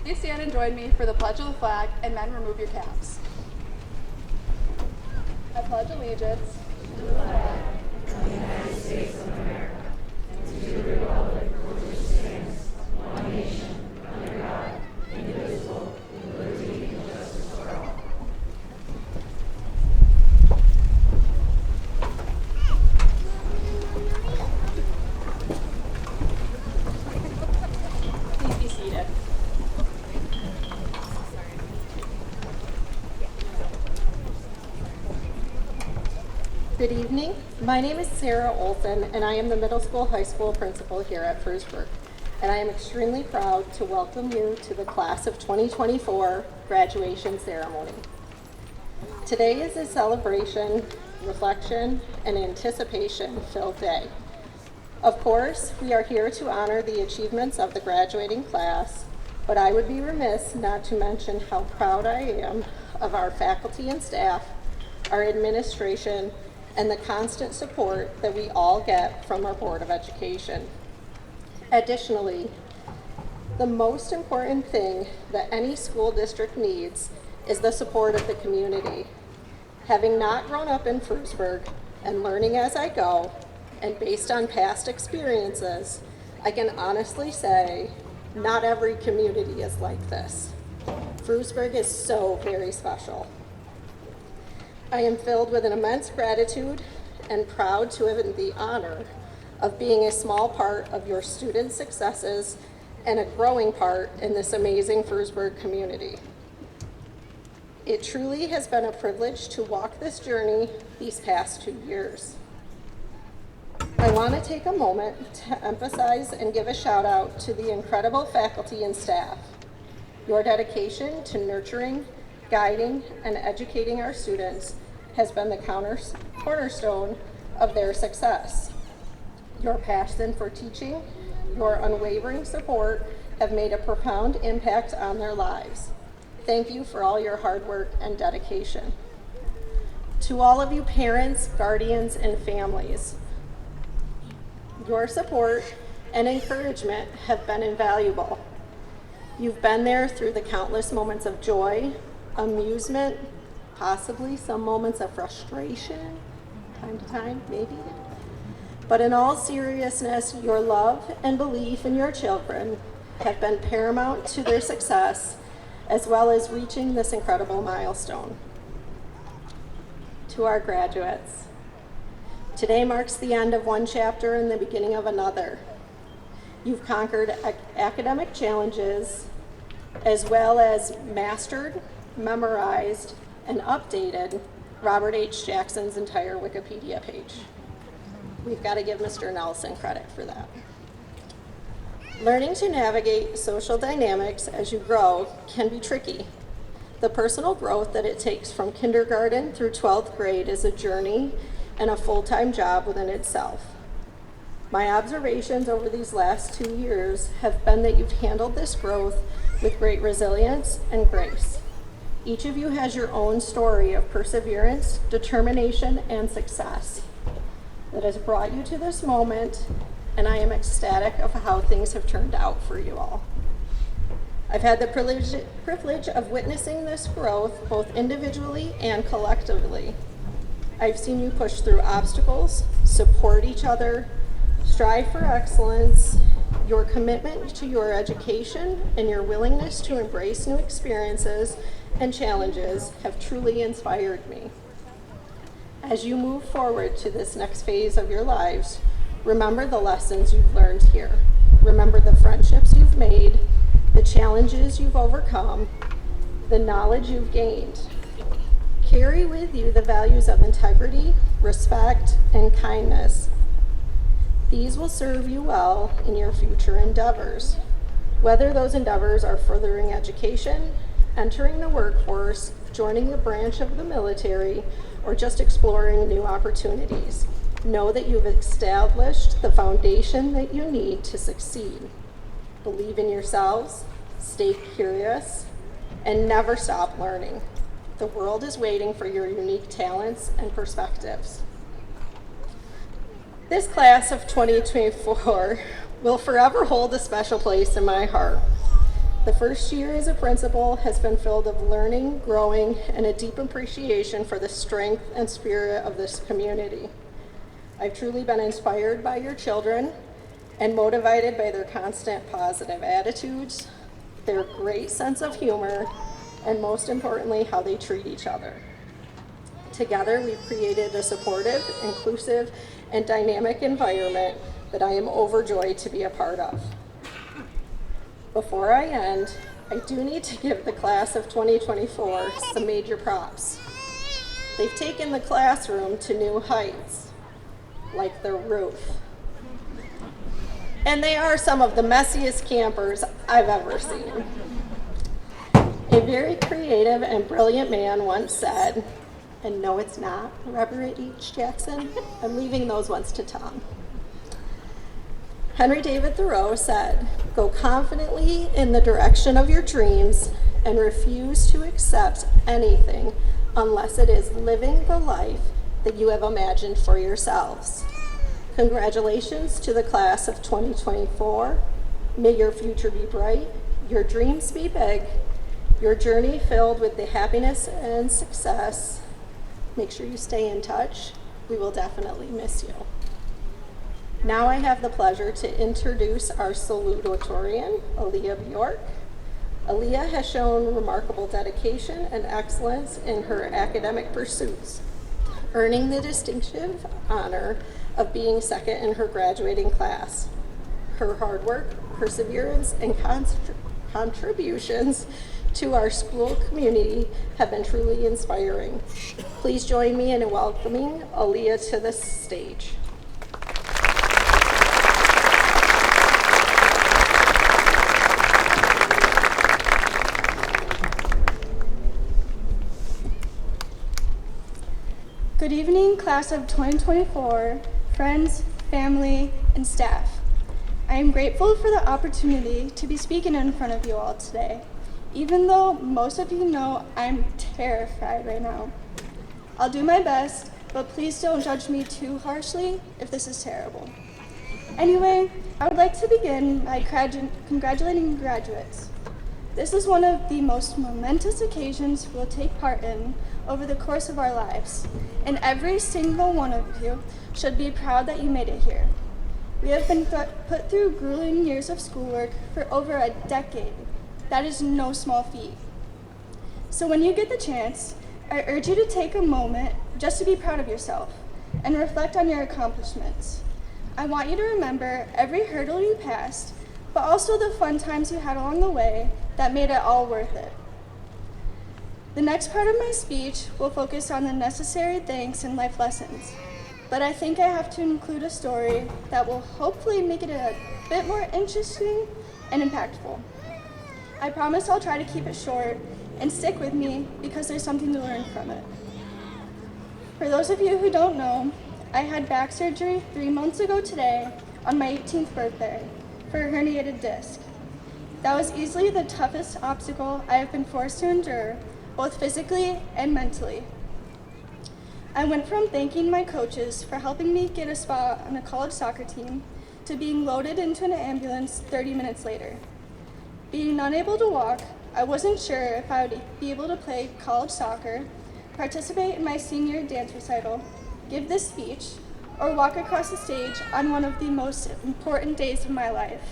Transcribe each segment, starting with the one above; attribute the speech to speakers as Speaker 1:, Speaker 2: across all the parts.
Speaker 1: Please stand and join me for the Pledge of the Flag, and men remove your caps. I pledge allegiance
Speaker 2: to the flag of the United States of America and to the republic for which it stands, one nation, under God, indivisible, with liberty and justice for all.
Speaker 1: Please be seated.
Speaker 3: Good evening. My name is Sarah Olson, and I am the middle school high school principal here at Frewsburg. And I am extremely proud to welcome you to the class of 2024 graduation ceremony. Today is a celebration, reflection, and anticipation-filled day. Of course, we are here to honor the achievements of the graduating class, but I would be remiss not to mention how proud I am of our faculty and staff, our administration, and the constant support that we all get from our Board of Education. Additionally, the most important thing that any school district needs is the support of the community. Having not grown up in Frewsburg and learning as I go, and based on past experiences, I can honestly say not every community is like this. Frewsburg is so very special. I am filled with an immense gratitude and proud to have the honor of being a small part of your students' successes and a growing part in this amazing Frewsburg community. It truly has been a privilege to walk this journey these past 2 years. I want to take a moment to emphasize and give a shout out to the incredible faculty and staff. Your dedication to nurturing, guiding, and educating our students has been the cornerstone of their success. Your passion for teaching, your unwavering support have made a profound impact on their lives. Thank you for all your hard work and dedication. To all of you parents, guardians, and families, your support and encouragement have been invaluable. You've been there through the countless moments of joy, amusement, possibly some moments of frustration, time to time, maybe. But in all seriousness, your love and belief in your children have been paramount to their success, as well as reaching this incredible milestone. To our graduates, today marks the end of one chapter and the beginning of another. You've conquered academic challenges, as well as mastered, memorized, and updated Robert H. Jackson's entire Wikipedia page. We've got to give Mr. Nelson credit for that. Learning to navigate social dynamics as you grow can be tricky. The personal growth that it takes from kindergarten through 12th grade is a journey and a full-time job within itself. My observations over these last 2 years have been that you've handled this growth with great resilience and grace. Each of you has your own story of perseverance, determination, and success that has brought you to this moment, and I am ecstatic of how things have turned out for you all. I've had the privilege of witnessing this growth both individually and collectively. I've seen you push through obstacles, support each other, strive for excellence. Your commitment to your education and your willingness to embrace new experiences and challenges have truly inspired me. As you move forward to this next phase of your lives, remember the lessons you've learned here. Remember the friendships you've made, the challenges you've overcome, the knowledge you've gained. Carry with you the values of integrity, respect, and kindness. These will serve you well in your future endeavors, whether those endeavors are furthering education, entering the workforce, joining a branch of the military, or just exploring new opportunities. Know that you've established the foundation that you need to succeed. Believe in yourselves, stay curious, and never stop learning. The world is waiting for your unique talents and perspectives. This class of 2024 will forever hold a special place in my heart. The first year as a principal has been filled with learning, growing, and a deep appreciation for the strength and spirit of this community. I've truly been inspired by your children and motivated by their constant positive attitudes, their great sense of humor, and most importantly, how they treat each other. Together, we've created a supportive, inclusive, and dynamic environment that I am overjoyed to be a part of. Before I end, I do need to give the class of 2024 some major props. They've taken the classroom to new heights, like the roof. And they are some of the messiest campers I've ever seen. A very creative and brilliant man once said, and no, it's not Robert H. Jackson. I'm leaving those ones to Tom. Henry David Thoreau said, "Go confidently in the direction of your dreams and refuse to accept anything unless it is living the life that you have imagined for yourselves." Congratulations to the class of 2024. May your future be bright, your dreams be big, your journey filled with the happiness and success. Make sure you stay in touch. We will definitely miss you. Now I have the pleasure to introduce our salutatorian, Aaliyah Bjork. Aaliyah has shown remarkable dedication and excellence in her academic pursuits, earning the distinctive honor of being second in her graduating class. Her hard work, perseverance, and contributions to our school community have been truly inspiring. Please join me in welcoming Aaliyah to the stage.
Speaker 4: Good evening, class of 2024, friends, family, and staff. I am grateful for the opportunity to be speaking in front of you all today, even though most of you know I'm terrified right now. I'll do my best, but please don't judge me too harshly if this is terrible. Anyway, I would like to begin by congratulating graduates. This is one of the most momentous occasions we'll take part in over the course of our lives, and every single one of you should be proud that you made it here. We have been put through grueling years of schoolwork for over a decade. That is no small feat. So when you get the chance, I urge you to take a moment just to be proud of yourself and reflect on your accomplishments. I want you to remember every hurdle you passed, but also the fun times you had along the way that made it all worth it. The next part of my speech will focus on the necessary thanks and life lessons, but I think I have to include a story that will hopefully make it a bit more interesting and impactful. I promise I'll try to keep it short and stick with me because there's something to learn from it. For those of you who don't know, I had back surgery 3 months ago today on my 18th birthday for a herniated disc. That was easily the toughest obstacle I have been forced to endure, both physically and mentally. I went from thanking my coaches for helping me get a spot on a college soccer team to being loaded into an ambulance 30 minutes later. Being unable to walk, I wasn't sure if I would be able to play college soccer, participate in my senior dance recital, give this speech, or walk across the stage on one of the most important days of my life.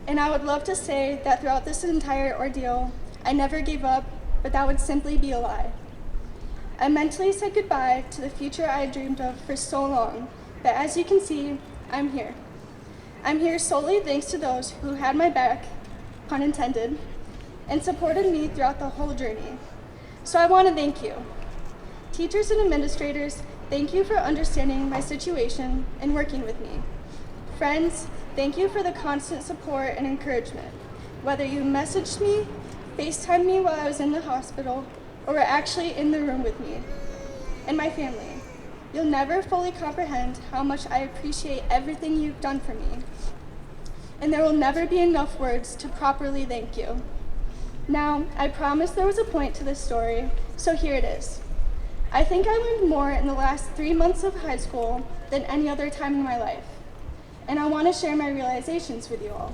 Speaker 4: And I would love to say that throughout this entire ordeal, I never gave up, but that would simply be a lie. I mentally said goodbye to the future I had dreamed of for so long, but as you can see, I'm here. I'm here solely thanks to those who had my back, pun intended, and supported me throughout the whole journey. So I want to thank you. Teachers and administrators, thank you for understanding my situation and working with me. Friends, thank you for the constant support and encouragement. Whether you messaged me, FaceTimed me while I was in the hospital, or were actually in the room with me. And my family, you'll never fully comprehend how much I appreciate everything you've done for me. And there will never be enough words to properly thank you. Now, I promised there was a point to this story, so here it is. I think I learned more in the last 3 months of high school than any other time in my life. And I want to share my realizations with you all.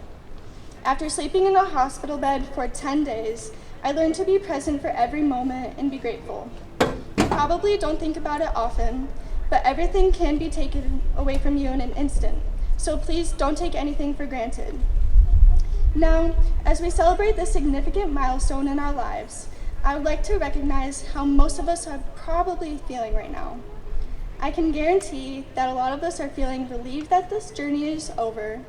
Speaker 4: After sleeping in a hospital bed for 10 days, I learned to be present for every moment and be grateful. You probably don't think about it often, but everything can be taken away from you in an instant, so please don't take anything for granted. Now, as we celebrate this significant milestone in our lives, I would like to recognize how most of us are probably feeling right now. I can guarantee that a lot of us are feeling relieved that this journey is over,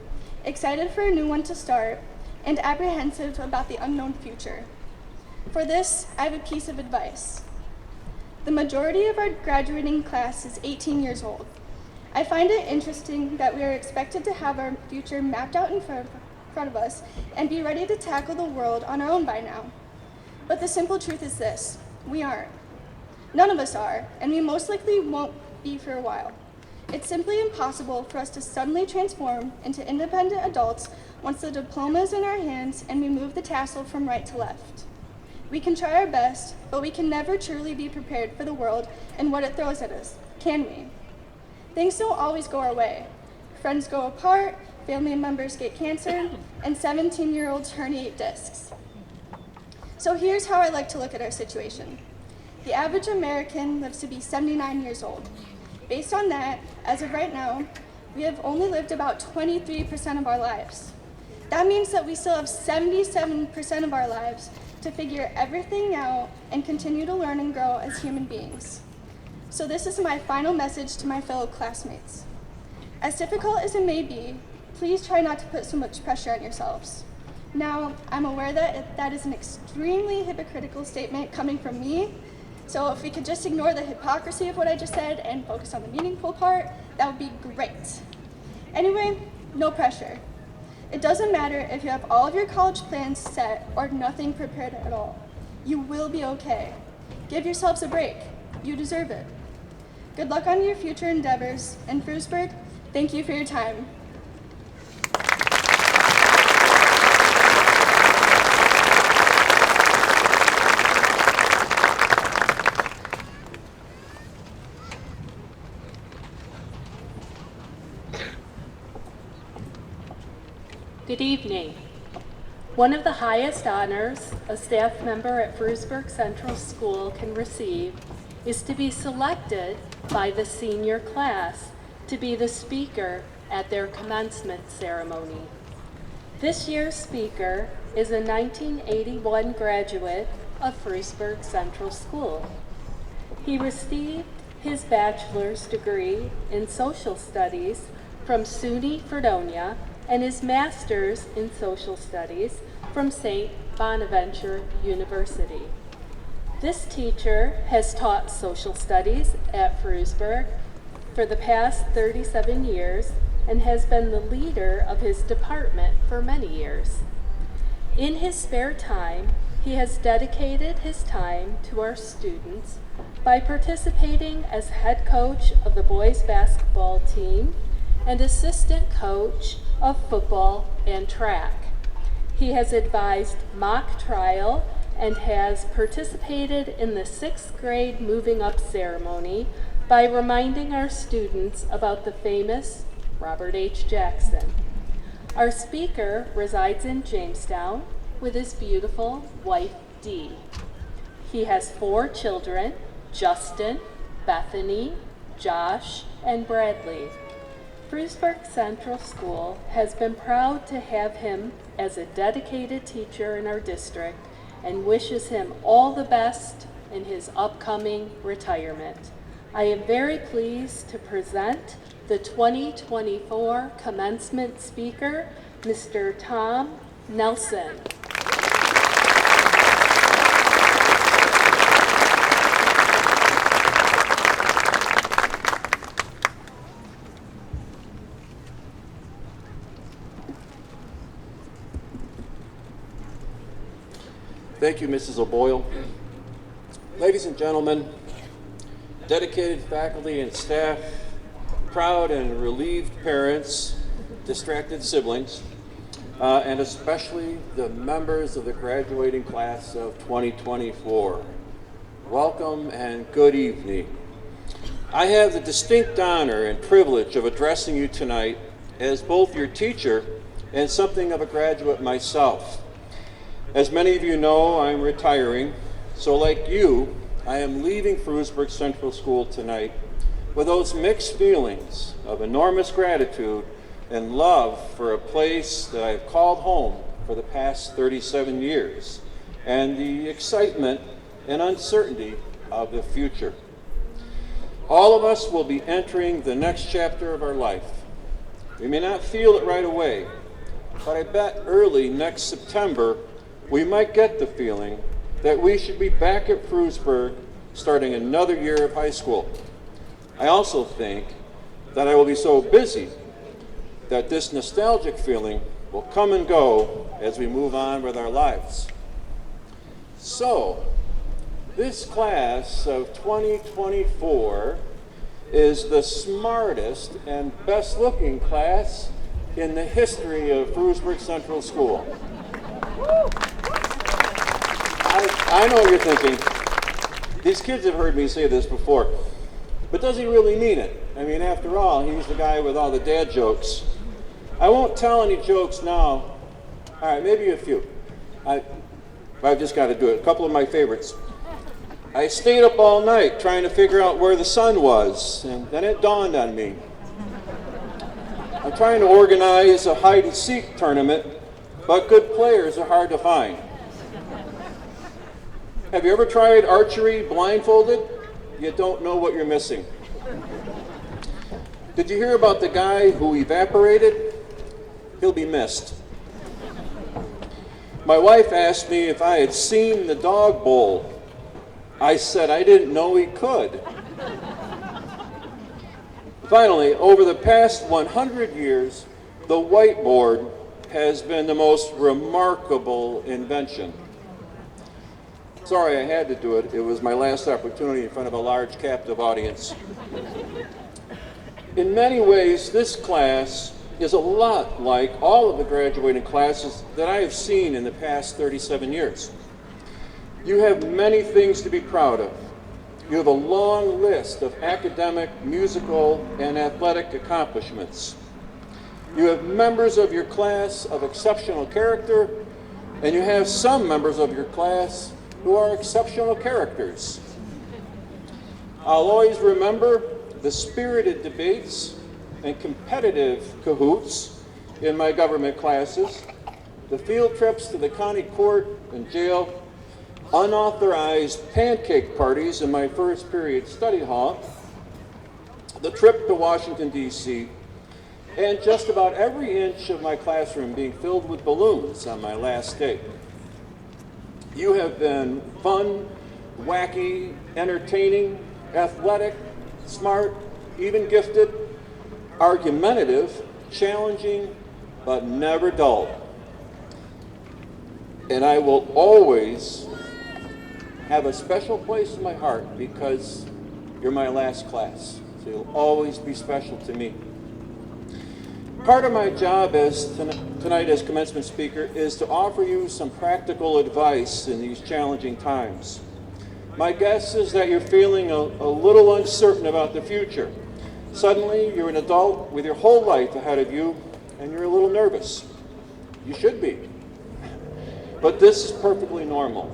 Speaker 4: excited for a new one to start, and apprehensive about the unknown future. For this, I have a piece of advice. The majority of our graduating class is 18 years old. I find it interesting that we are expected to have our future mapped out in front of us and be ready to tackle the world on our own by now. But the simple truth is this: we aren't. None of us are, and we most likely won't be for a while. It's simply impossible for us to suddenly transform into independent adults once the diploma is in our hands and we move the tassel from right to left. We can try our best, but we can never truly be prepared for the world and what it throws at us, can we? Things don't always go our way. Friends go apart, family members get cancer, and 17-year-olds herniate discs. So here's how I like to look at our situation. The average American lives to be 79 years old. Based on that, as of right now, we have only lived about 23% of our lives. That means that we still have 77% of our lives to figure everything out and continue to learn and grow as human beings. So this is my final message to my fellow classmates. As difficult as it may be, please try not to put so much pressure on yourselves. Now, I'm aware that that is an extremely hypocritical statement coming from me, so if we could just ignore the hypocrisy of what I just said and focus on the meaningful part, that would be great. Anyway, no pressure. It doesn't matter if you have all of your college plans set or nothing prepared at all. You will be okay. Give yourselves a break. You deserve it. Good luck on your future endeavors, and Frewsburg, thank you for your time.
Speaker 5: Good evening. One of the highest honors a staff member at Frewsburg Central School can receive is to be selected by the senior class to be the speaker at their commencement ceremony. This year's speaker is a 1981 graduate of Frewsburg Central School. He received his bachelor's degree in social studies from SUNY Fredonia and his master's in social studies from St. Bonaventure University. This teacher has taught social studies at Frewsburg for the past 37 years and has been the leader of his department for many years. In his spare time, he has dedicated his time to our students by participating as head coach of the boys basketball team and assistant coach of football and track. He has advised mock trial and has participated in the 6th grade moving up ceremony by reminding our students about the famous Robert H. Jackson. Our speaker resides in Jamestown with his beautiful wife, Dee. He has 4 children, Justin, Bethany, Josh, and Bradley. Frewsburg Central School has been proud to have him as a dedicated teacher in our district and wishes him all the best in his upcoming retirement. I am very pleased to present the 2024 commencement speaker, Mr. Tom Nelson.
Speaker 6: Thank you, Mrs. O'Boyle. Ladies and gentlemen, dedicated faculty and staff, proud and relieved parents, distracted siblings, and especially the members of the graduating class of 2024. Welcome and good evening. I have the distinct honor and privilege of addressing you tonight as both your teacher and something of a graduate myself. As many of you know, I'm retiring, so like you, I am leaving Frewsburg Central School tonight with those mixed feelings of enormous gratitude and love for a place that I've called home for the past 37 years, and the excitement and uncertainty of the future. All of us will be entering the next chapter of our life. We may not feel it right away, but I bet early next September we might get the feeling that we should be back at Frewsburg starting another year of high school. I also think that I will be so busy that this nostalgic feeling will come and go as we move on with our lives. So, this class of 2024 is the smartest and best looking class in the history of Frewsburg Central School. I know what you're thinking. These kids have heard me say this before, but does he really mean it? I mean, after all, he's the guy with all the dad jokes. I won't tell any jokes now. All right, maybe a few. I've just got to do it. A couple of my favorites. I stayed up all night trying to figure out where the sun was, and then it dawned on me. I'm trying to organize a hide-and-seek tournament but good players are hard to find. Have you ever tried archery blindfolded? You don't know what you're missing. Did you hear about the guy who evaporated? He'll be missed. My wife asked me if I had seen the dog bowl. I said I didn't know he could. Finally, over the past 100 years, the whiteboard has been the most remarkable invention. Sorry I had to do it. It was my last opportunity in front of a large captive audience. In many ways, this class is a lot like all of the graduating classes that I have seen in the past 37 years. You have many things to be proud of. You have a long list of academic, musical, and athletic accomplishments. You have members of your class of exceptional character, and you have some members of your class who are exceptional characters. I'll always remember the spirited debates and competitive cahoots in my government classes, the field trips to the county court and jail, unauthorized pancake parties in my first period study hall, the trip to Washington, D.C., and just about every inch of my classroom being filled with balloons on my last day. You have been fun, wacky, entertaining, athletic, smart, even gifted, argumentative, challenging, but never dull. And I will always have a special place in my heart because you're my last class. So you'll always be special to me. Part of my job tonight as commencement speaker is to offer you some practical advice in these challenging times. My guess is that you're feeling a little uncertain about the future. Suddenly, you're an adult with your whole life ahead of you, and you're a little nervous. You should be. But this is perfectly normal.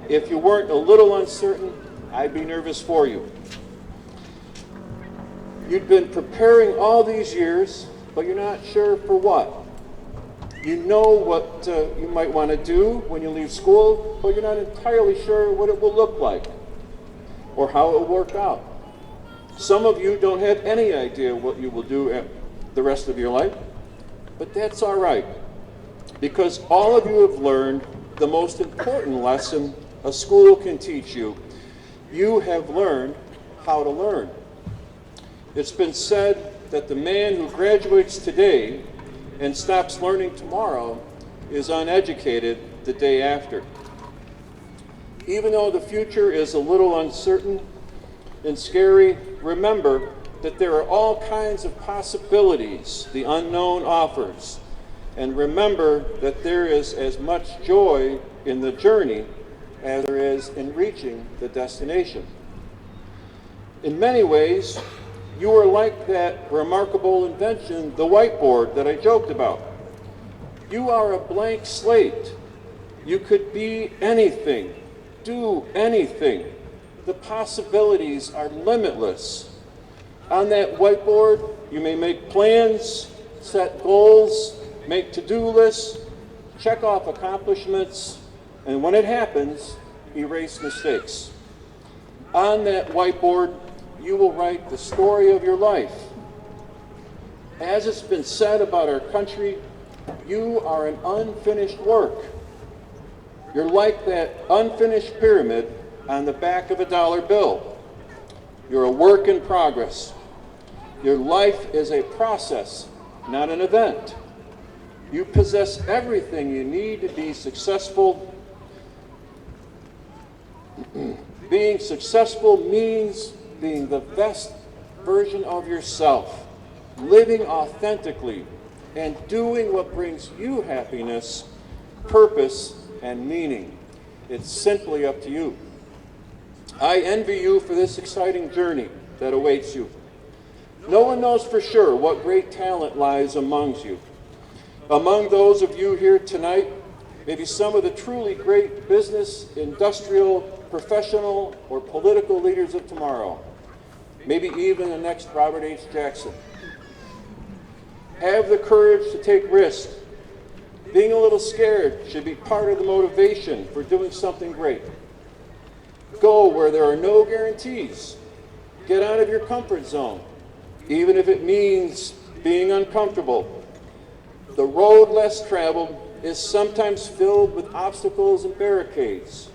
Speaker 6: If you weren't a little uncertain, I'd be nervous for you. You've been preparing all these years, but you're not sure for what. You know what you might want to do when you leave school, but you're not entirely sure what it will look like or how it will work out. Some of you don't have any idea what you will do the rest of your life, but that's all right, because all of you have learned the most important lesson a school can teach you. You have learned how to learn. It's been said that the man who graduates today and stops learning tomorrow is uneducated the day after. Even though the future is a little uncertain and scary, remember that there are all kinds of possibilities the unknown offers. And remember that there is as much joy in the journey as there is in reaching the destination. In many ways, you are like that remarkable invention, the whiteboard that I joked about. You are a blank slate. You could be anything, do anything. The possibilities are limitless. On that whiteboard, you may make plans, set goals, make to-do lists, check off accomplishments, and when it happens, erase mistakes. On that whiteboard, you will write the story of your life. As it's been said about our country, you are an unfinished work. You're like that unfinished pyramid on the back of a dollar bill. You're a work in progress. Your life is a process, not an event. You possess everything you need to be successful. Being successful means being the best version of yourself, living authentically, and doing what brings you happiness, purpose, and meaning. It's simply up to you. I envy you for this exciting journey that awaits you. No one knows for sure what great talent lies amongst you. Among those of you here tonight, maybe some of the truly great business, industrial, professional, or political leaders of tomorrow. Maybe even the next Robert H. Jackson. Have the courage to take risks. Being a little scared should be part of the motivation for doing something great. Go where there are no guarantees. Get out of your comfort zone, even if it means being uncomfortable. The road less traveled is sometimes filled with obstacles and barricades,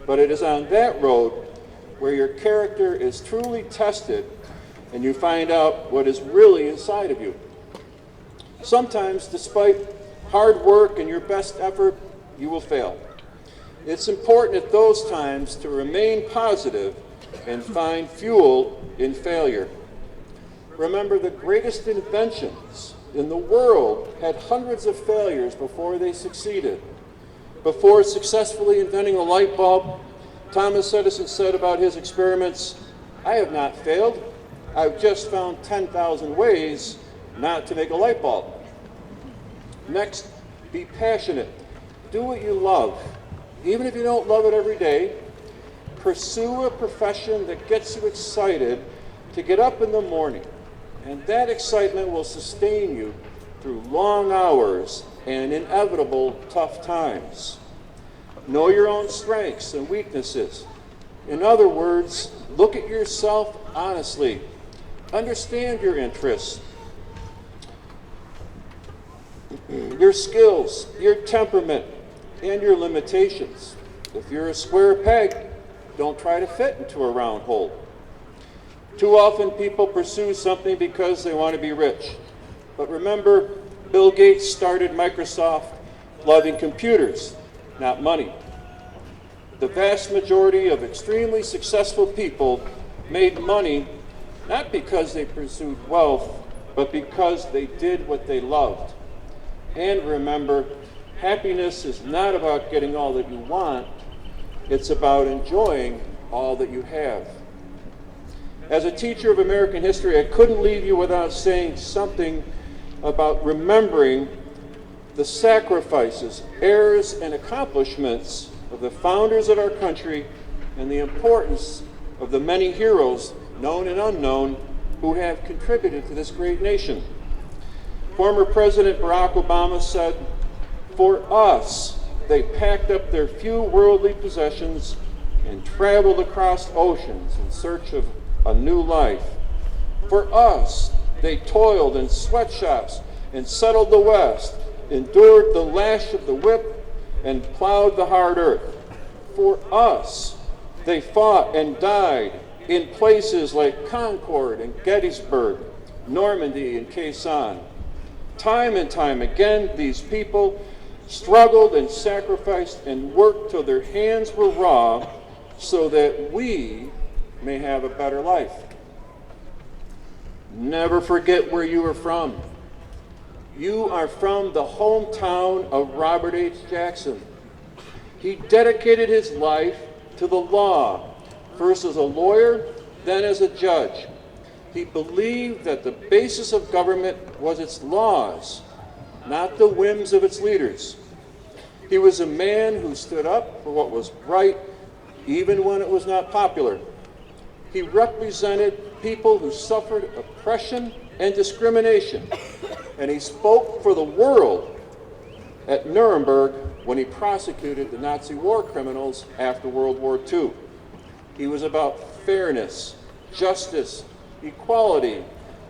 Speaker 6: but it is on that road where your character is truly tested and you find out what is really inside of you. Sometimes, despite hard work and your best effort, you will fail. It's important at those times to remain positive and find fuel in failure. Remember, the greatest inventions in the world had hundreds of failures before they succeeded. Before successfully inventing a light bulb, Thomas Edison said about his experiments, "I have not failed. I've just found 10,000 ways not to make a light bulb." Next, be passionate. Do what you love. Even if you don't love it every day, pursue a profession that gets you excited to get up in the morning, and that excitement will sustain you through long hours and inevitable tough times. Know your own strengths and weaknesses. In other words, look at yourself honestly. Understand your interests, your skills, your temperament, and your limitations. If you're a square peg, don't try to fit into a round hole. Too often people pursue something because they want to be rich. But remember, Bill Gates started Microsoft loving computers, not money. The vast majority of extremely successful people made money not because they pursued wealth, but because they did what they loved. And remember, happiness is not about getting all that you want, it's about enjoying all that you have. As a teacher of American history, I couldn't leave you without saying something about remembering the sacrifices, errors, and accomplishments of the founders of our country and the importance of the many heroes, known and unknown, who have contributed to this great nation. Former President Barack Obama said, "For us, they packed up their few worldly possessions and traveled across oceans in search of a new life. For us, they toiled in sweatshops and settled the West, endured the lash of the whip, and plowed the hard earth. For us, they fought and died in places like Concord and Gettysburg, Normandy and Quezon. Time and time again, these people struggled and sacrificed and worked till their hands were raw so that we may have a better life." Never forget where you are from. You are from the hometown of Robert H. Jackson. He dedicated his life to the law, first as a lawyer, then as a judge. He believed that the basis of government was its laws, not the whims of its leaders. He was a man who stood up for what was right, even when it was not popular. He represented people who suffered oppression and discrimination, and he spoke for the world at Nuremberg when he prosecuted the Nazi war criminals after World War II. He was about fairness, justice, equality,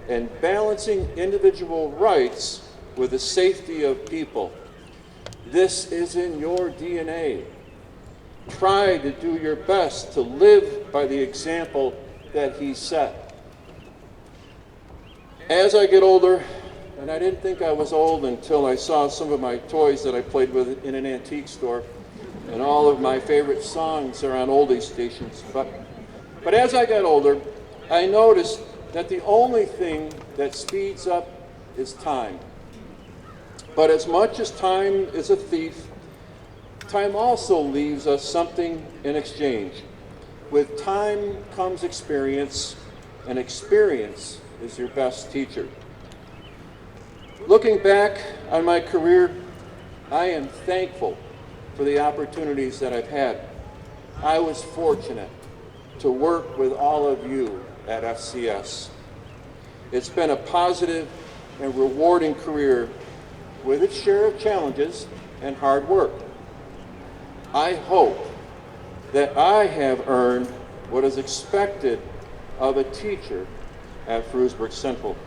Speaker 6: and balancing individual rights with the safety of people. This is in your DNA. Try to do your best to live by the example that he set. As I get older, and I didn't think I was old until I saw some of my toys that I played with in an antique store, and all of my favorite songs are on oldies stations. But as I got older, I noticed that the only thing that speeds up is time. But as much as time is a thief, time also leaves us something in exchange. With time comes experience, and experience is your best teacher. Looking back on my career, I am thankful for the opportunities that I've had. I was fortunate to work with all of you at FCS. It's been a positive and rewarding career, with its share of challenges and hard work. I hope that I have earned what is expected of a teacher at Frewsburg Central.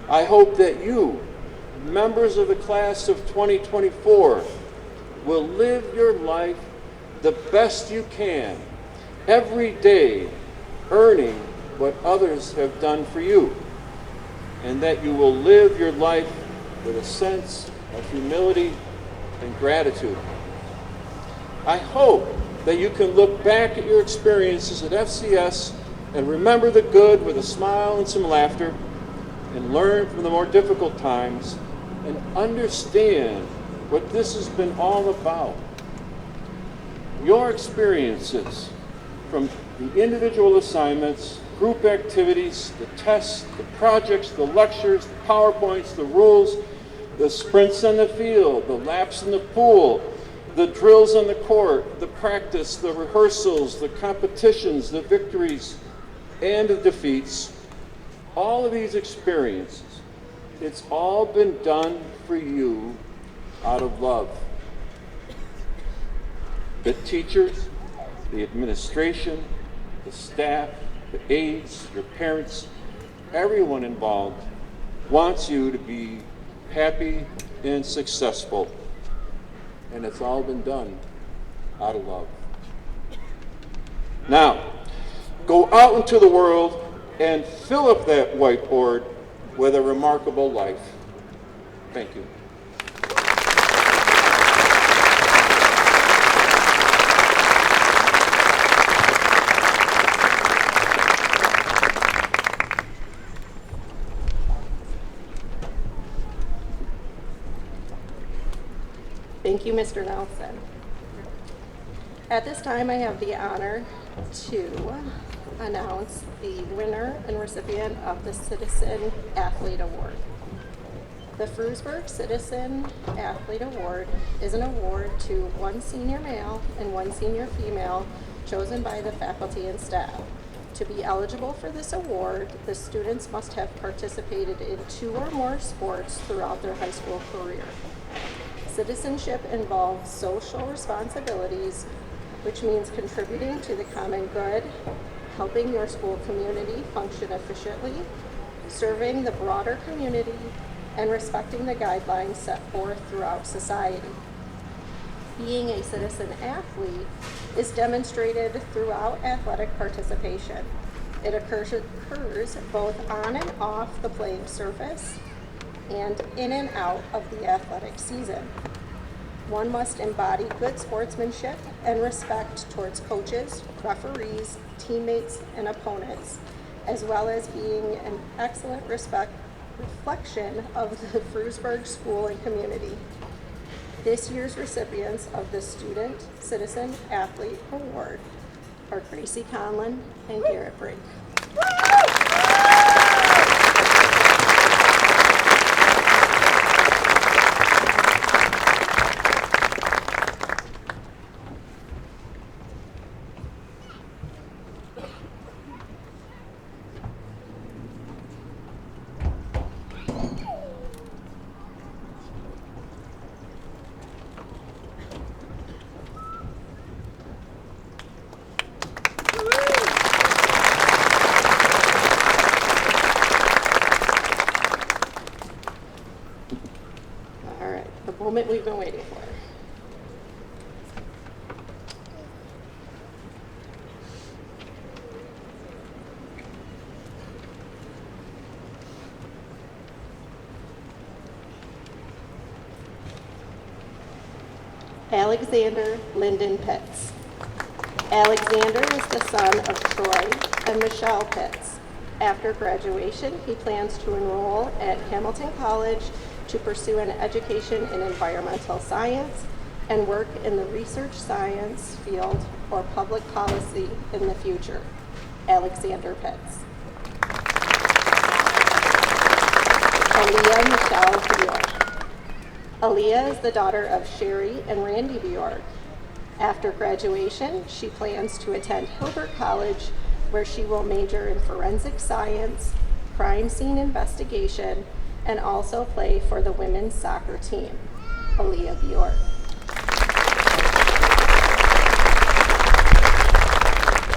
Speaker 6: I hope that you, members of the class of 2024, will live your life the best you can, every day earning what others have done for you, and that you will live your life with a sense of humility and gratitude. I hope that you can look back at your experiences at FCS and remember the good with a smile and some laughter, and learn from the more difficult times and understand what this has been all about. Your experiences, from the individual assignments, group activities, the tests, the projects, the lectures, the PowerPoints, the rules, the sprints on the field, the laps in the pool, the drills on the court, the practice, the rehearsals, the competitions, the victories, and the defeats, all of these experiences, it's all been done for you out of love. The teachers, the administration, the staff, the aides, your parents, everyone involved wants you to be happy and successful. And it's all been done out of love. Now, go out into the world and fill up that whiteboard with a remarkable life. Thank you.
Speaker 3: Thank you, Mr. Nelson. At this time, I have the honor to announce the winner and recipient of the Citizen Athlete Award. The Frewsburg Citizen Athlete Award is an award to one senior male and one senior female chosen by the faculty and staff. To be eligible for this award, the students must have participated in 2 or more sports throughout their high school career. Citizenship involves social responsibilities, which means contributing to the common good, helping your school community function efficiently, serving the broader community, and respecting the guidelines set forth throughout society. Being a citizen athlete is demonstrated throughout athletic participation. It occurs both on and off the playing surface and in and out of the athletic season. One must embody good sportsmanship and respect towards coaches, referees, teammates, and opponents, as well as being an excellent reflection of the Frewsburg school and community. This year's recipients of the Student Citizen Athlete Award are Gracie Conlon and Garrett Brink. Moment we've been waiting for. Alexander Lyndon Pitts. Alexander was the son of Troy and Michelle Pitts. After graduation, he plans to enroll at Hamilton College to pursue an education in environmental science and work in the research science field or public policy in the future. Alexander Pitts. Aaliyah Michelle Bjork. Aaliyah is the daughter of Sherry and Randy Bjork. After graduation, she plans to attend Hilbert College, where she will major in forensic science, crime scene investigation, and also play for the women's soccer team. Aaliyah Bjork.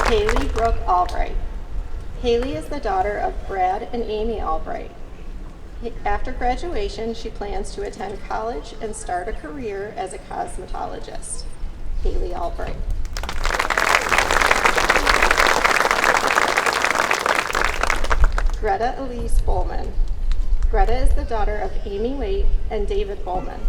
Speaker 3: Haley Brooke Albright. Haley is the daughter of Brad and Amy Albright. After graduation, she plans to attend college and start a career as a cosmetologist. Haley Albright. Greta Elise Bowman. Greta is the daughter of Amy Waite and David Bowman.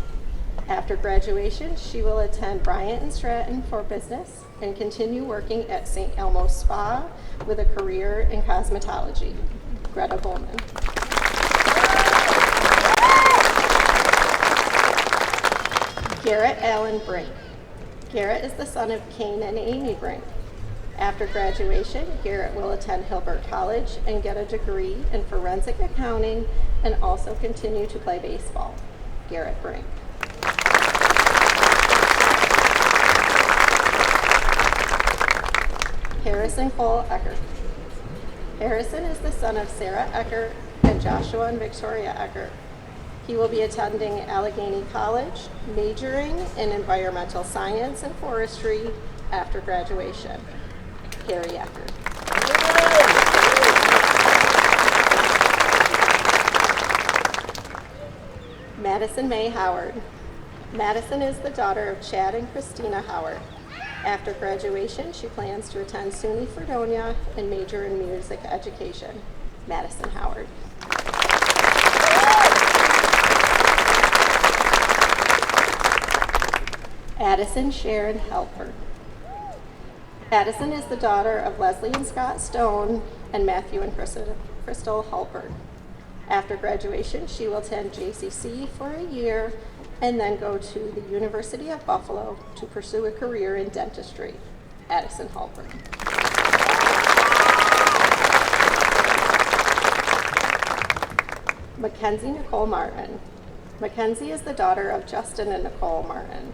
Speaker 3: After graduation, she will attend Bryant and Stratton for business and continue working at St. Elmo's Spa with a career in cosmetology. Greta Bowman. Garrett Allen Brink. Garrett is the son of Kane and Amy Brink. After graduation, Garrett will attend Hilbert College and get a degree in forensic accounting and also continue to play baseball. Garrett Brink. Harrison Cole Eckert. Harrison is the son of Sarah Eckert and Joshua and Victoria Eckert. He will be attending Allegheny College, majoring in environmental science and forestry after graduation. Harry Eckert. Madison May Howard. Madison is the daughter of Chad and Christina Howard. After graduation, she plans to attend SUNY Fredonia and major in music education. Madison Howard. Addison Sharon Halpern. Addison is the daughter of Leslie and Scott Stone and Matthew and Crystal Halpern. After graduation, she will attend JCC for a year and then go to the University of Buffalo to pursue a career in dentistry. Addison Halpern. Mackenzie Nicole Martin. Mackenzie is the daughter of Justin and Nicole Martin.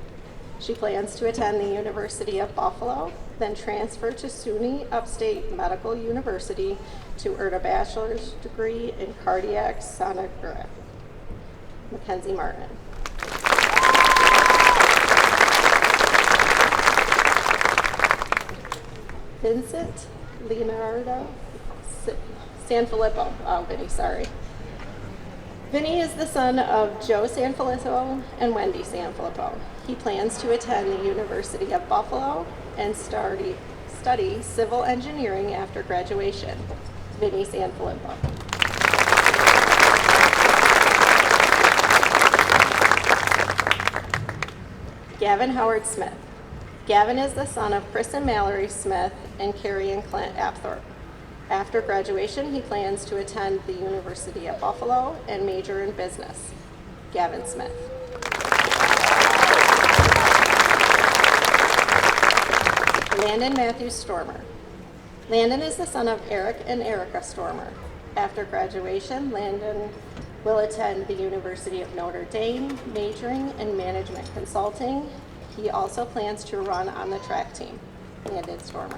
Speaker 3: She plans to attend the University of Buffalo, then transfer to SUNY Upstate Medical University to earn a bachelor's degree in cardiac sonography. Mackenzie Martin. Vincent Leonardo Sanfilippo. Oh, Vinny, sorry. Vinny is the son of Joe Sanfilippo and Wendy Sanfilippo. He plans to attend the University of Buffalo and study civil engineering after graduation. Vinny Sanfilippo. Gavin Howard Smith. Gavin is the son of Chris and Mallory Smith and Carrie and Clint Apthorpe. After graduation, he plans to attend the University of Buffalo and major in business. Gavin Smith. Landon Matthew Stormer. Landon is the son of Eric and Erica Stormer. After graduation, Landon will attend the University of Notre Dame, majoring in management consulting. He also plans to run on the track team. Landon Stormer.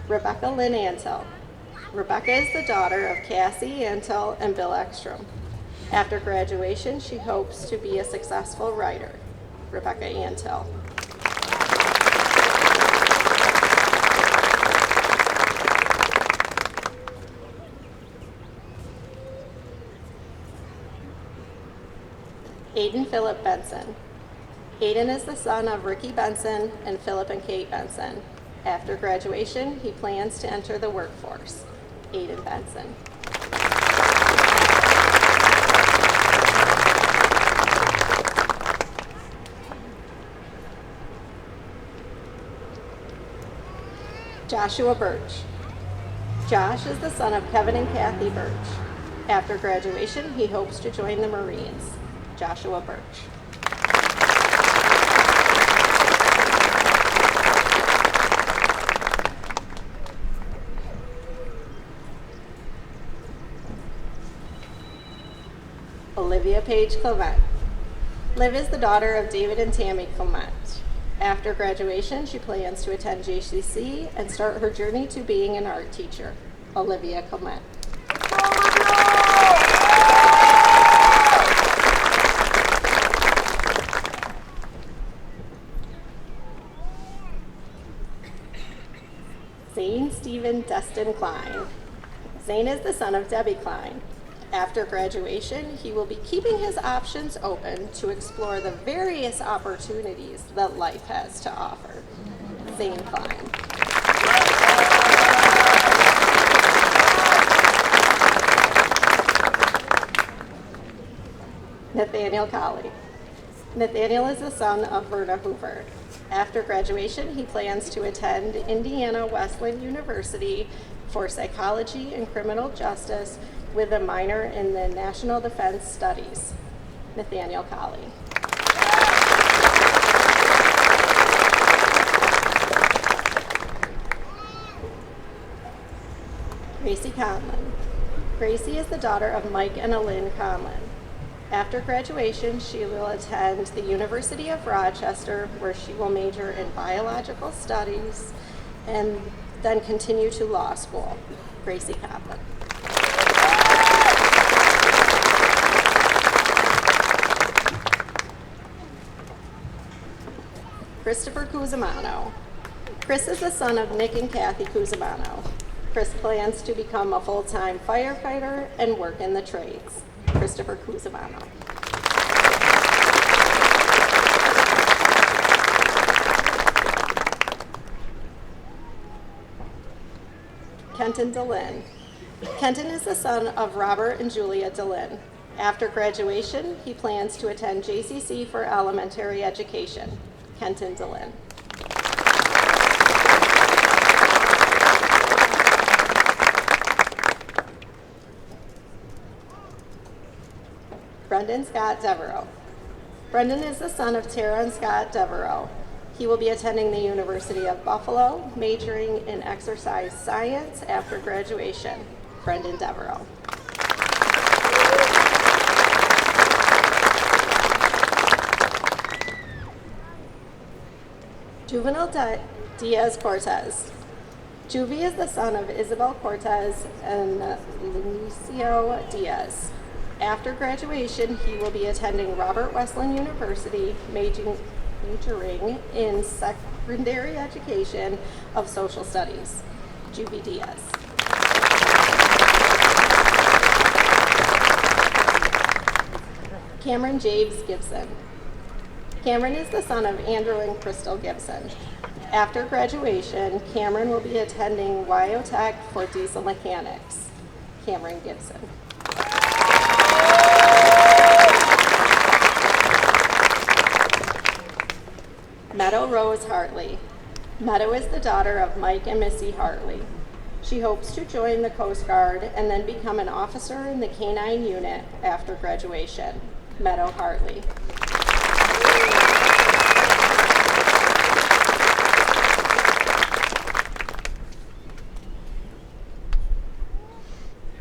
Speaker 3: Rebecca Lynn Antel. Rebecca is the daughter of Cassie Antel and Bill Ekstrom. After graduation, she hopes to be a successful writer. Rebecca Antel. Aiden Philip Benson. Aiden is the son of Ricky Benson and Philip and Kate Benson. After graduation, he plans to enter the workforce. Aiden Benson. Joshua Birch. Josh is the son of Kevin and Kathy Birch. After graduation, he hopes to join the Marines. Joshua Birch. Olivia Page Clement. Liv is the daughter of David and Tammy Clement. After graduation, she plans to attend JCC and start her journey to being an art teacher. Olivia Clement. Zane Stephen Destin Klein. Zane is the son of Debbie Klein. After graduation, he will be keeping his options open to explore the various opportunities that life has to offer. Zane Klein. Nathaniel Colley. Nathaniel is the son of Verna Hoover. After graduation, he plans to attend Indiana Wesleyan University for psychology and criminal justice with a minor in the National Defense Studies. Nathaniel Colley. Gracie Conlon. Gracie is the daughter of Mike and Alyn Conlon. After graduation, she will attend the University of Rochester, where she will major in biological studies and then continue to law school. Gracie Conlon. Christopher Cusimano. Chris is the son of Nick and Kathy Cusimano. Chris plans to become a full-time firefighter and work in the trades. Christopher Cusimano. Kenton DeLynn. Kenton is the son of Robert and Julia DeLynn. After graduation, he plans to attend JCC for elementary education. Kenton DeLynn. Brendan Scott Devereaux. Brendan is the son of Tara and Scott Devereaux. He will be attending the University of Buffalo, majoring in exercise science after graduation. Brendan Devereaux. Juvenile Diaz Cortez. Juvie is the son of Isabel Cortez and Lucio Diaz. After graduation, he will be attending Robert Wesleyan University, majoring in secondary education of social studies. Juvie Diaz. Cameron James Gibson. Cameron is the son of Andrew and Crystal Gibson. After graduation, Cameron will be attending Wyotech for diesel mechanics. Cameron Gibson. Meadow Rose Hartley. Meadow is the daughter of Mike and Missy Hartley. She hopes to join the Coast Guard and then become an officer in the K-9 unit after graduation. Meadow Hartley.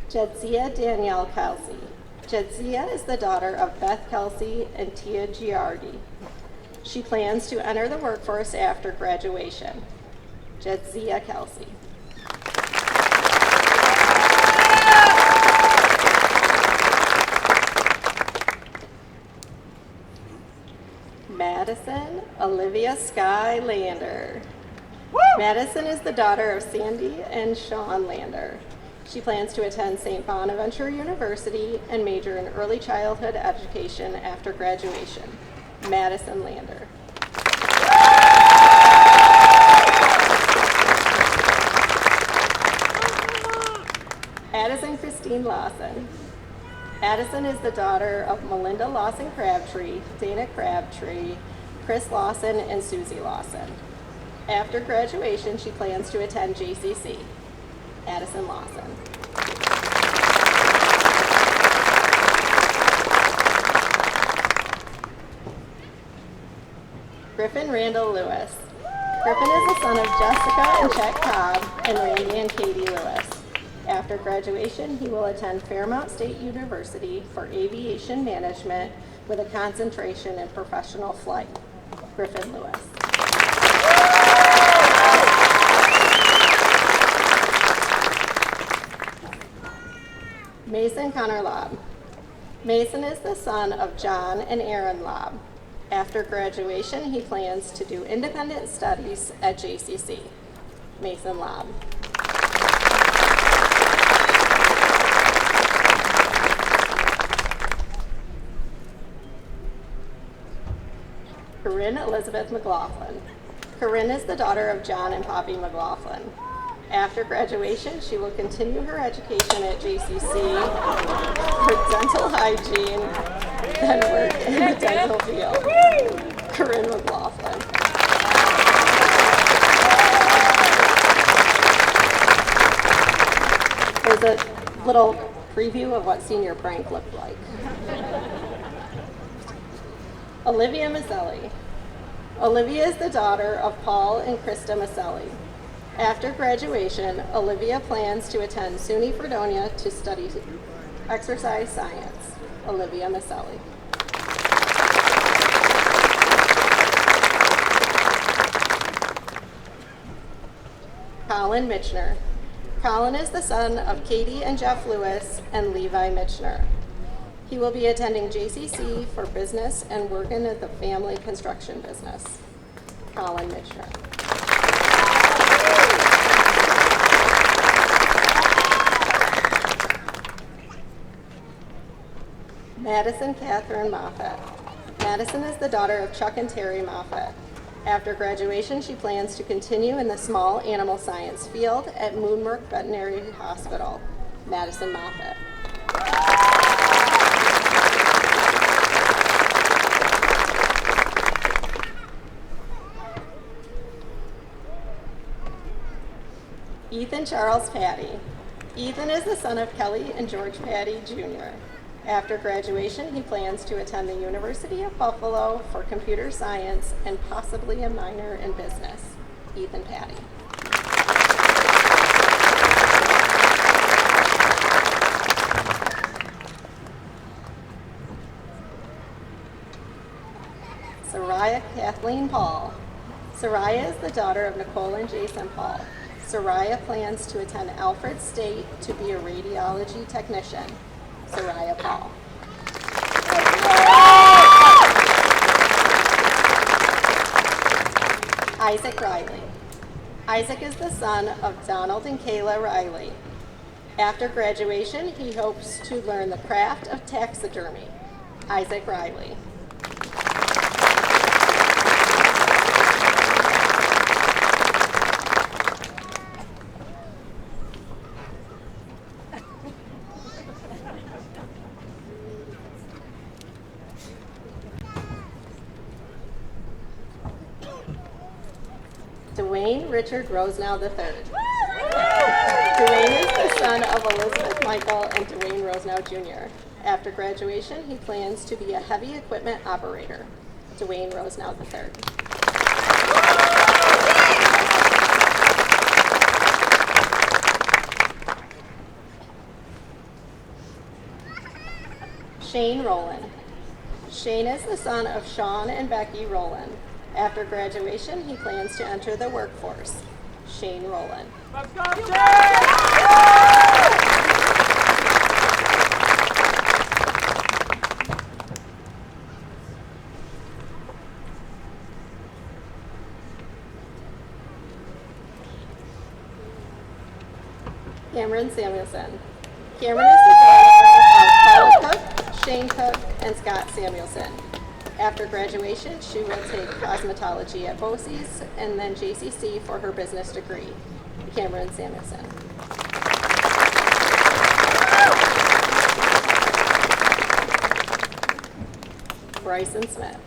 Speaker 3: Jedzia Danielle Kelsey. Jedzia is the daughter of Beth Kelsey and Tia Giardi. She plans to enter the workforce after graduation. Jedzia Kelsey. Madison Olivia Sky Lander. Madison is the daughter of Sandy and Sean Lander. She plans to attend St. Bonaventure University and major in early childhood education after graduation. Madison Lander. Addison Christine Lawson. Addison is the daughter of Melinda Lawson Crabtree, Dana Crabtree, Chris Lawson, and Susie Lawson. After graduation, she plans to attend JCC. Addison Lawson. Griffin Randall Lewis. Griffin is the son of Jessica and Chet Cobb and Randy and Katie Lewis. After graduation, he will attend Fairmount State University for aviation management with a concentration in professional flight. Griffin Lewis. Mason Connor Lobb. Mason is the son of John and Aaron Lobb. After graduation, he plans to do independent studies at JCC. Mason Lobb. Corinne Elizabeth McLaughlin. Corinne is the daughter of John and Poppy McLaughlin. After graduation, she will continue her education at JCC for dental hygiene, then work in the dental field. Corinne McLaughlin. There's a little preview of what senior prank looked like. Olivia Maselli. Olivia is the daughter of Paul and Krista Maselli. After graduation, Olivia plans to attend SUNY Fredonia to study exercise science. Olivia Maselli. Colin Mitchner. Colin is the son of Katie and Jeff Lewis and Levi Mitchner. He will be attending JCC for business and working at the family construction business. Colin Mitchner. Madison Catherine Moffett. Madison is the daughter of Chuck and Terry Moffett. After graduation, she plans to continue in the small animal science field at Moonbrook Veterinary Hospital. Madison Moffett. Ethan Charles Patty. Ethan is the son of Kelly and George Patty Jr. After graduation, he plans to attend the University of Buffalo for computer science and possibly a minor in business. Ethan Patty. Soraya Kathleen Paul. Soraya is the daughter of Nicole and Jason Paul. Soraya plans to attend Alfred State to be a radiology technician. Soraya Paul. Isaac Riley. Isaac is the son of Donald and Kayla Riley. After graduation, he hopes to learn the craft of taxidermy. Isaac Riley. Dwayne Richard Rosenow III. Dwayne is the son of Elizabeth Michael and Dwayne Rosenow Jr. After graduation, he plans to be a heavy equipment operator. Dwayne Rosenow III. Shane Rowland. Shane is the son of Sean and Becky Rowland. After graduation, he plans to enter the workforce. Shane Rowland.
Speaker 2: Let's go, Shane!
Speaker 3: Cameron Samuelson. Cameron is the daughter of Paula Cook, Shane Cook, and Scott Samuelson. After graduation, she will take cosmetology at BOCES and then JCC for her business degree. Cameron Samuelson. Bryson Smith.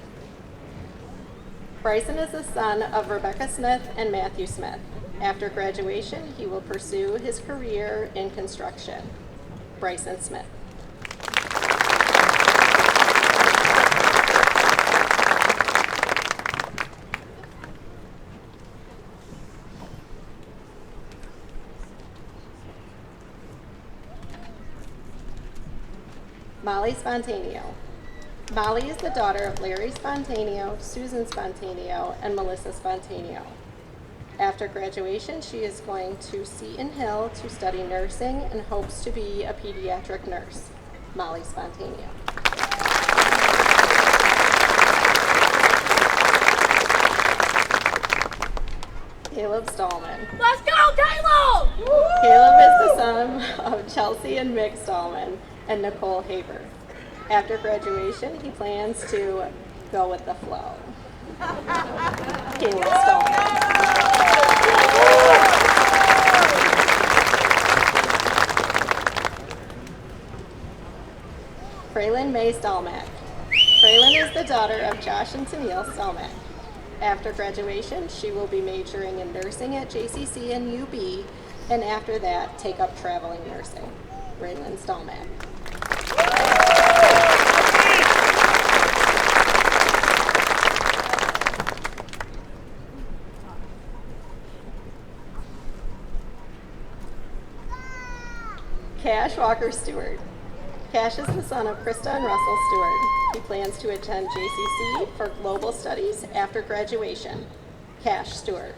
Speaker 3: Bryson is the son of Rebecca Smith and Matthew Smith. After graduation, he will pursue his career in construction. Bryson Smith. Molly Spontaneo. Molly is the daughter of Larry Spontaneo, Susan Spontaneo, and Melissa Spontaneo. After graduation, she is going to Seton Hill to study nursing and hopes to be a pediatric nurse. Molly Spontanea. Caleb Stallman.
Speaker 2: Let's go, Caleb!
Speaker 3: Caleb is the son of Chelsea and Mick Stallman and Nicole Haber. After graduation, he plans to go with the flow. Caleb Stallman. Fraylin May Stallmack. Fraylin is the daughter of Josh and Tennille Stallmack. After graduation, she will be majoring in nursing at JCC and UB, and after that, take up traveling nursing. Braylon Stallmack. Cash Walker Stewart. Cash is the son of Krista and Russell Stewart. He plans to attend JCC for Global Studies after graduation. Cash Stewart.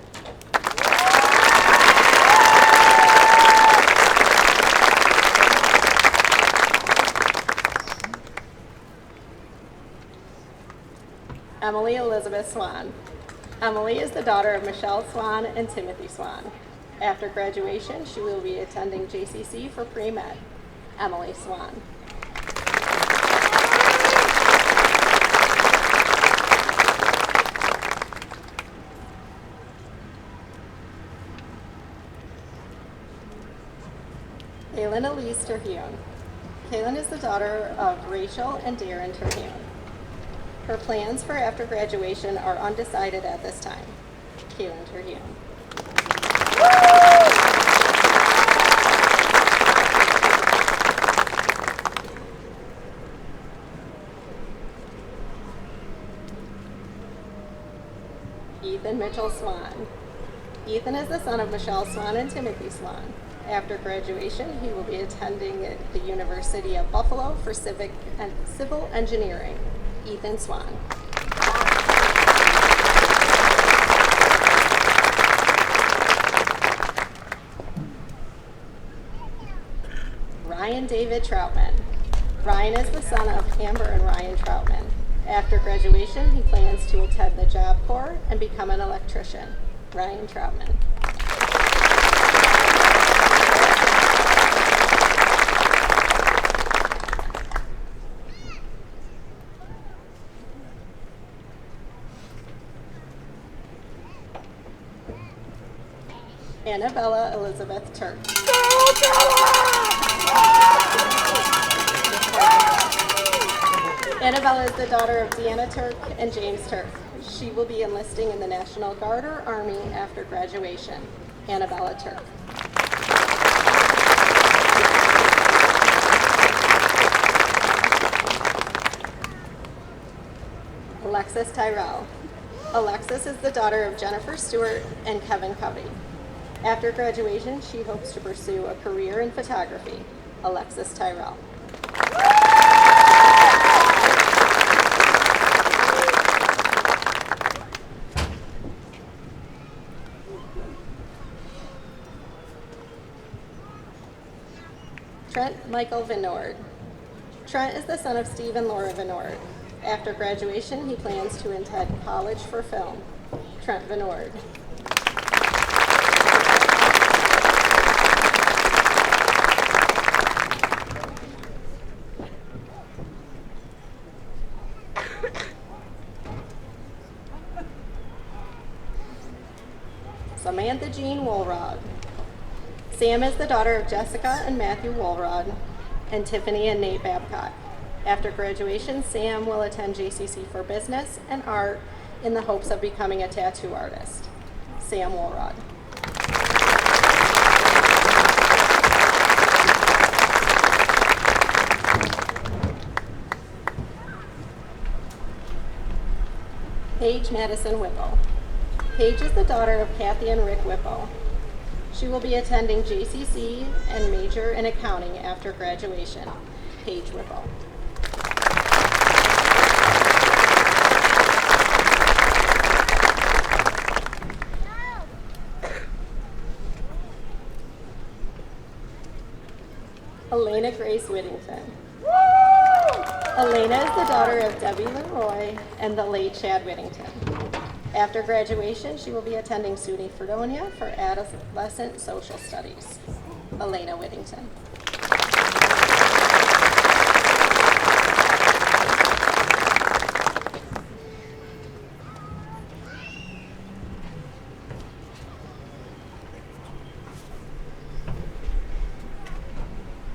Speaker 3: Emily Elizabeth Swan. Emily is the daughter of Michelle Swan and Timothy Swan. After graduation, she will be attending JCC for pre-med. Emily Swan. Kaylin Elise Terhune. Kaylin is the daughter of Rachel and Darren Terhune. Her plans for after graduation are undecided at this time. Kaylin Terhune. Ethan Mitchell Swan. Ethan is the son of Michelle Swan and Timothy Swan. After graduation, he will be attending the University of Buffalo for civil engineering. Ethan Swan. Ryan David Troutman. Ryan is the son of Amber and Ryan Troutman. After graduation, he plans to attend the Job Corps and become an electrician. Ryan Troutman. Annabella Elizabeth Turk. Annabella is the daughter of Deanna Turk and James Turk. She will be enlisting in the National Guard or Army after graduation. Annabella Turk. Alexis Tyrell. Alexis is the daughter of Jennifer Stewart and Kevin Covey. After graduation, she hopes to pursue a career in photography. Alexis Tyrell. Trent Michael Vinord. Trent is the son of Steve and Laura Vinord. After graduation, he plans to attend college for film. Trent Vinord. Samantha Jean Woolrod. Sam is the daughter of Jessica and Matthew Woolrod and Tiffany and Nate Babcock. After graduation, Sam will attend JCC for business and art in the hopes of becoming a tattoo artist. Sam Woolrod. Paige Madison Whipple. Paige is the daughter of Kathy and Rick Whipple. She will be attending JCC and major in accounting after graduation. Paige Whipple. Grace Whittington. Elena is the daughter of Debbie Leroy and the late Chad Whittington. After graduation, she will be attending SUNY Fredonia for adolescent social studies. Elena Whittington.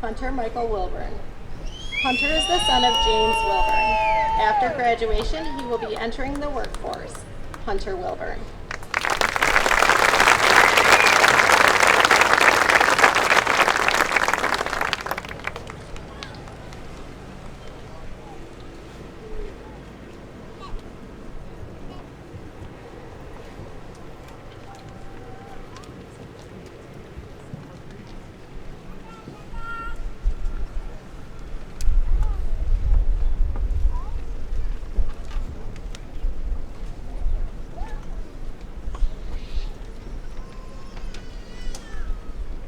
Speaker 3: Hunter Michael Wilburn. Hunter is the son of James Wilburn. After graduation, he will be entering the workforce. Hunter Wilburn.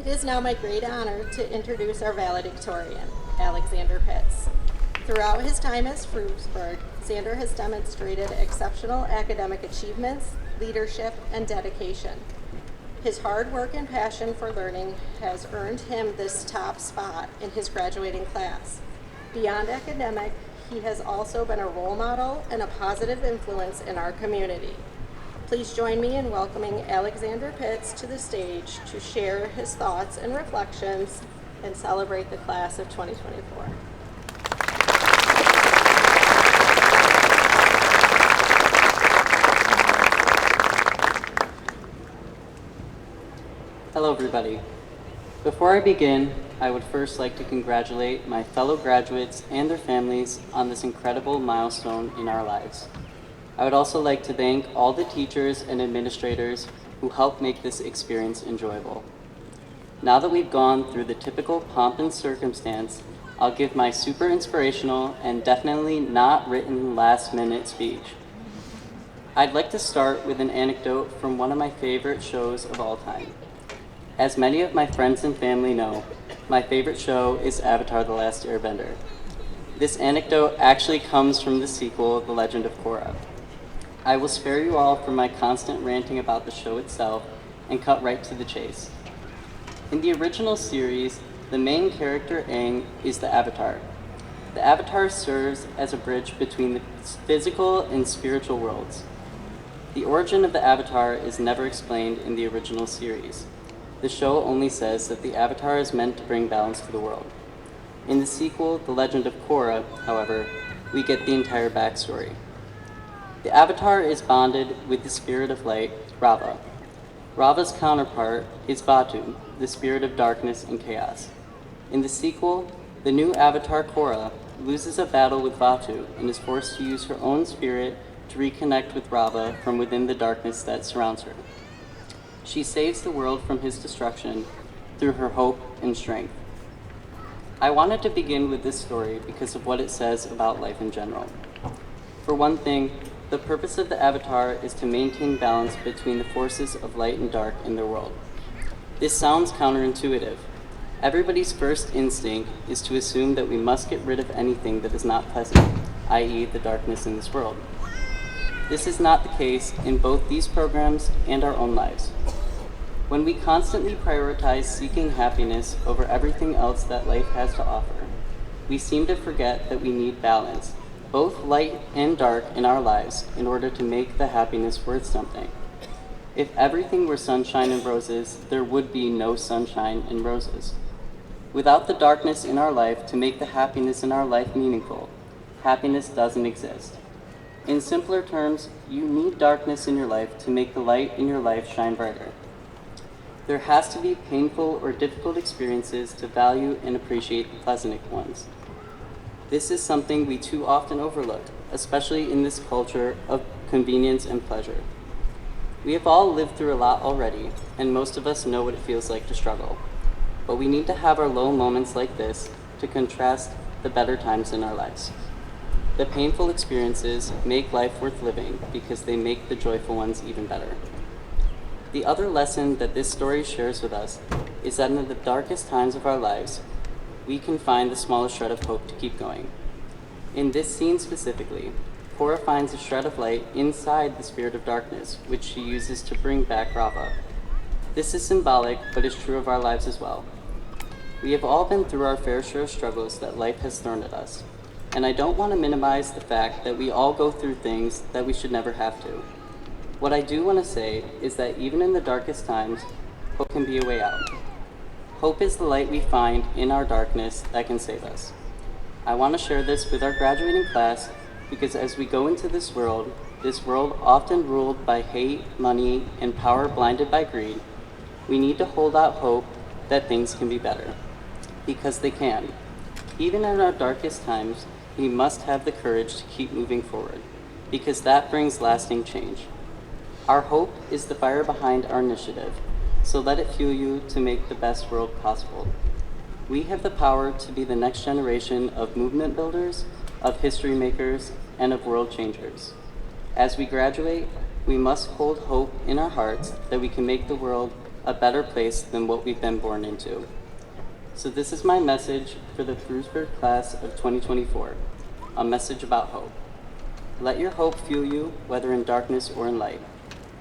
Speaker 3: It is now my great honor to introduce our valedictorian, Alexander Pitts. Throughout his time as Frewsburg, Xander has demonstrated exceptional academic achievements, leadership, and dedication. His hard work and passion for learning has earned him this top spot in his graduating class. Beyond academic, he has also been a role model and a positive influence in our community. Please join me in welcoming Alexander Pitts to the stage to share his thoughts and reflections and celebrate the class of 2024.
Speaker 7: Hello everybody. Before I begin, I would first like to congratulate my fellow graduates and their families on this incredible milestone in our lives. I would also like to thank all the teachers and administrators who helped make this experience enjoyable. Now that we've gone through the typical pomp and circumstance, I'll give my super inspirational and definitely not written last-minute speech. I'd like to start with an anecdote from one of my favorite shows of all time. As many of my friends and family know, my favorite show is Avatar: The Last Airbender. This anecdote actually comes from the sequel, The Legend of Korra. I will spare you all from my constant ranting about the show itself and cut right to the chase. In the original series, the main character, Aang, is the Avatar. The Avatar serves as a bridge between the physical and spiritual worlds. The origin of the Avatar is never explained in the original series. The show only says that the Avatar is meant to bring balance to the world. In the sequel, The Legend of Korra, however, we get the entire backstory. The Avatar is bonded with the spirit of light, Rava. Rava's counterpart is Batu, the spirit of darkness and chaos. In the sequel, the new Avatar Korra loses a battle with Batu and is forced to use her own spirit to reconnect with Rava from within the darkness that surrounds her. She saves the world from his destruction through her hope and strength. I wanted to begin with this story because of what it says about life in general. For one thing, the purpose of the Avatar is to maintain balance between the forces of light and dark in their world. This sounds counterintuitive. Everybody's first instinct is to assume that we must get rid of anything that is not pleasant, i.e. the darkness in this world. This is not the case in both these programs and our own lives. When we constantly prioritize seeking happiness over everything else that life has to offer, we seem to forget that we need balance, both light and dark in our lives, in order to make the happiness worth something. If everything were sunshine and roses, there would be no sunshine and roses. Without the darkness in our life to make the happiness in our life meaningful, happiness doesn't exist. In simpler terms, you need darkness in your life to make the light in your life shine brighter. There has to be painful or difficult experiences to value and appreciate the pleasant ones. This is something we too often overlook, especially in this culture of convenience and pleasure. We have all lived through a lot already, and most of us know what it feels like to struggle. But we need to have our low moments like this to contrast the better times in our lives. The painful experiences make life worth living because they make the joyful ones even better. The other lesson that this story shares with us is that in the darkest times of our lives, we can find the smallest shred of hope to keep going. In this scene specifically, Cora finds a shred of light inside the spirit of darkness, which she uses to bring back Rava. This is symbolic, but is true of our lives as well. We have all been through our fair share of struggles that life has thrown at us, and I don't want to minimize the fact that we all go through things that we should never have to. What I do want to say is that even in the darkest times, hope can be a way out. Hope is the light we find in our darkness that can save us. I want to share this with our graduating class because as we go into this world often ruled by hate, money, and power blinded by greed, we need to hold out hope that things can be better. Because they can. Even in our darkest times, we must have the courage to keep moving forward, because that brings lasting change. Our hope is the fire behind our initiative, so let it fuel you to make the best world possible. We have the power to be the next generation of movement builders, of history makers, and of world changers. As we graduate, we must hold hope in our hearts that we can make the world a better place than what we've been born into. So this is my message for the Frewsburg class of 2024, a message about hope. Let your hope fuel you, whether in darkness or in light.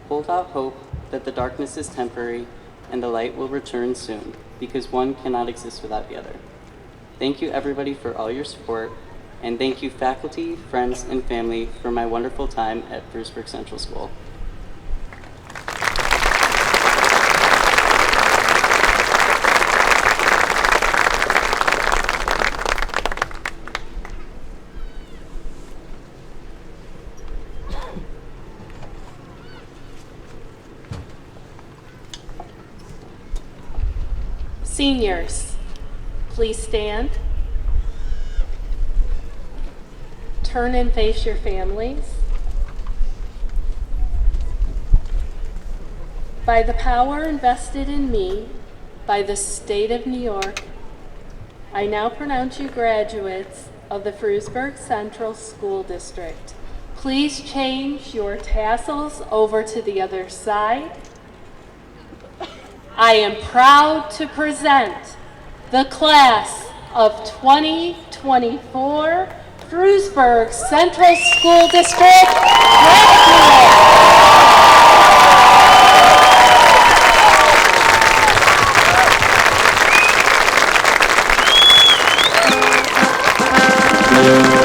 Speaker 7: Hold out hope that the darkness is temporary and the light will return soon, because one cannot exist without the other. Thank you everybody for all your support, and thank you faculty, friends, and family for my wonderful time at Frewsburg Central School.
Speaker 5: Seniors, please stand. Turn and face your families. By the power invested in me by the state of New York, I now pronounce you graduates of the Frewsburg Central School District. Please change your tassels over to the other side. I am proud to present the class of 2024 Frewsburg Central School District graduates.